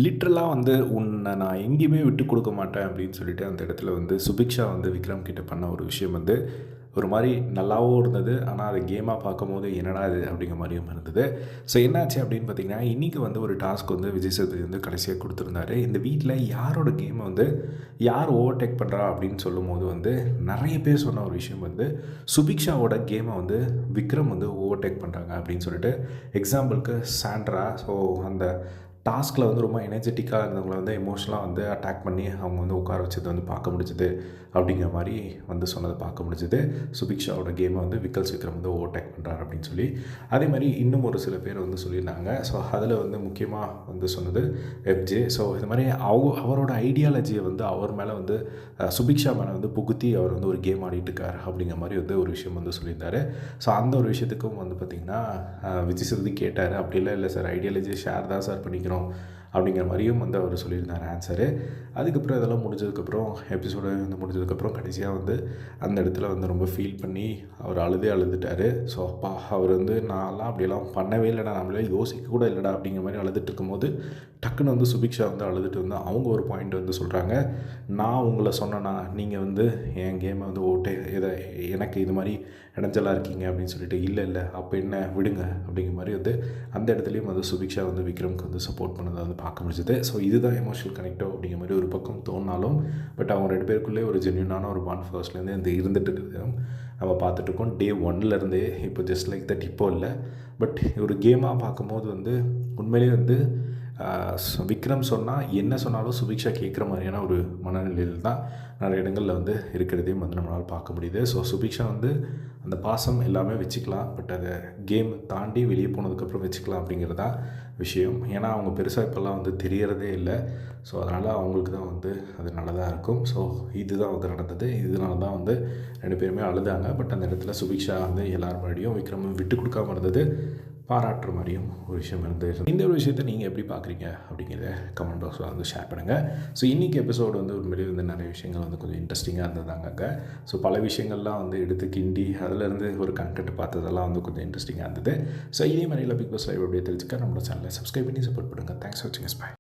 லிட்ரலா வந்து உன்ன நான் எங்கேயுமே விட்டுக் குடுக்க மாட்டேன் அப்படின்னு சொல்லிட்டு அந்த இடத்துல வந்து சுபிக்ஷா வந்து விக்ரம் கிட்ட பண்ண ஒரு விஷயம் வந்து ஒரு மாரி நல்லாவும் இருந்தது. ஆனா அத கேமா பார்க்கும்போது என்னடா இது அப்படிங்கிற மாரியும் இருந்தது. ஸோ என்னாச்சு அப்படின்னு பார்த்தீங்கன்னா, இன்னைக்கு வந்து ஒரு டாஸ்க் வந்து விஜய் சேதுபதி வந்து கடைசியா குடுத்திருந்தாரு. இந்த வீட்ல யாரோட கேம வந்து யார் ஓவர்டேக் பண்றா அப்படின்னு சொல்லும்போது வந்து நெறைய பேர் சொன்ன ஒரு விஷயம் வந்து சுபிக்ஷாவோட கேம வந்து விக்ரம் வந்து ஓவர்டேக் பண்றாங்க அப்படின்னு சொல்லிட்டு எக்ஸாம்பிளுக்கு சாண்ட்ரா ஸோ அந்த டாஸ்கில் வந்து ரொம்ப எனர்ஜெட்டிக்காக இருந்தவங்கள வந்து எமோஷனலாக வந்து அட்டாக் பண்ணி அவங்க வந்து உட்கார வச்சது வந்து பார்க்க முடிஞ்சுது அப்படிங்கிற மாதிரி வந்து சொன்னதை பார்க்க முடிஞ்சுது. சுபிக்ஷாவோட கேமை வந்து விக்கல்ஸ் விக்ரம் வந்து ஓவர்டேக் பண்ணுறாரு அப்படின்னு சொல்லி அதே மாதிரி இன்னும் ஒரு சில பேர் வந்து சொல்லியிருந்தாங்க. ஸோ அதில் வந்து முக்கியமாக வந்து சொன்னது எஃப்ஜே. ஸோ இது மாதிரி அவரோட ஐடியாலஜியை வந்து அவர் மேலே வந்து சுபிக்ஷா மேலே வந்து புகுத்தி அவர் வந்து ஒரு கேம் ஆடிட்டு இருக்கார் அப்படிங்கிற மாதிரி வந்து ஒரு விஷயம் வந்து சொல்லியிருந்தாரு. ஸோ அந்த ஒரு விஷயத்துக்கும் வந்து பார்த்திங்கன்னா விஜய் சேதுபதி கேட்டார். அப்படிலாம் இல்லை சார், ஐடியாலஜி ஷேர் தான் சார் பண்ணிக்கிறோம் அப்படிங்கிற மாதிரியும் வந்து அவர் சொல்லியிருந்தார் ஆன்சரு. அதுக்கப்புறம் இதெல்லாம் முடிஞ்சதுக்கப்புறம் எபிசோடு வந்து முடிஞ்சதுக்கப்புறம் கடைசியாக வந்து அந்த இடத்துல வந்து ரொம்ப ஃபீல் பண்ணி அவர் அழுதுட்டார். ஸோ அப்பா அவர் வந்து நான்லாம் அப்படியெல்லாம் பண்ணவே இல்லைடா, நம்மளே யோசிக்க கூட இல்லைடா அப்படிங்கிற மாதிரி அழுதுட்டு இருக்கும்போது டக்குன்னு வந்து சுபிக்ஷா வந்து அழுதுட்டு வந்து அவங்க ஒரு பாயிண்ட் வந்து சொல்கிறாங்க. நான் உங்களை சொன்னேன்னா நீங்கள் வந்து என் கேமை வந்து இதை எனக்கு இது மாதிரி இடைஞ்சலாக இருக்கீங்க அப்படின்னு சொல்லிட்டு இல்லை அப்போ என்ன விடுங்க அப்படிங்கிற மாதிரி வந்து அந்த இடத்துலையும் வந்து சுபிக்ஷா வந்து விக்ரம்க்கு வந்து சப்போர்ட் பண்ணதை வந்து பார்க்க முடிஞ்சது. ஸோ இதுதான் எமோஷனல் கனெக்டோ அப்படிங்கிற மாதிரி ஒரு பக்கம் தோணாலும் பட் அவங்க ரெண்டு பேருக்குள்ளே ஒரு ஜென்யூனான ஒரு பாண்ட் ஃபர்ஸ்ட்லேருந்து இந்த இருந்துட்டு இருக்கிறதும் நம்ம பார்த்துட்ருக்கோம். டே ஒன்லேருந்தே இப்போ ஜஸ்ட் லைக் தட் இப்போ இல்லை. பட் ஒரு கேமாக பார்க்கும்போது வந்து உண்மையிலே வந்து விக்ரம் சொன்னால் என்ன சொன்னாலும் சுபிக்ஷா கேட்குற மாதிரியான ஒரு மனநிலையில் தான் நிறைய இடங்களில் வந்து இருக்கிறதையும் வந்து நம்மளால் பார்க்க முடியுது. ஸோ சுபிக்ஷா வந்து அந்த பாசம் எல்லாமே வச்சுக்கலாம், பட் அதை கேம் தாண்டி வெளியே போனதுக்கப்புறம் வச்சுக்கலாம் அப்படிங்கிறது தான் விஷயம். ஏன்னா அவங்க பெருசாக இப்போல்லாம் வந்து தெரியறதே இல்லை. ஸோ அதனால் அவங்களுக்கு தான் வந்து அது நல்லதாக இருக்கும். ஸோ இதுதான் வந்து நடந்தது. இதனால தான் வந்து ரெண்டு பேருமே அழுதாங்க. பட் அந்த இடத்துல சுபிக்ஷா வந்து எல்லார் முன்னாடியும் விக்ரம் விட்டு கொடுக்காமல் இருந்தது பாராட்டுற மாதிரியும் ஒரு விஷயம் இருந்தது. இந்த ஒரு விஷயத்தை நீங்கள் எப்படி பார்க்குறீங்க அப்படிங்கிறத கமெண்ட் பாக்ஸில் வந்து ஷேர் பண்ணுங்கள். ஸோ இன்றைக்கி எபிசோடு வந்து உண்மையிலேயே வந்து நிறைய விஷயங்கள் வந்து கொஞ்சம் இன்ட்ரெஸ்டிங்காக இருந்ததாங்க. ஸோ பல விஷயங்கள்லாம் வந்து எடுத்து கிண்டி அதிலேருந்து ஒரு கண்டென்ட் பார்த்ததெல்லாம் வந்து கொஞ்சம் இன்ட்ரெஸ்டிங்காக இருந்தது. ஸோ இதே மாதிரிலாம் பிக் பாஸ் லைவ் அப்படியே தெரிஞ்சுக்க நம்மளோட சேனலை சப்ஸ்கிரைப் பண்ணி சப்போர்ட் பண்ணுங்கள். தேங்க்ஸ் ஃபார் வாட்சிங். பை.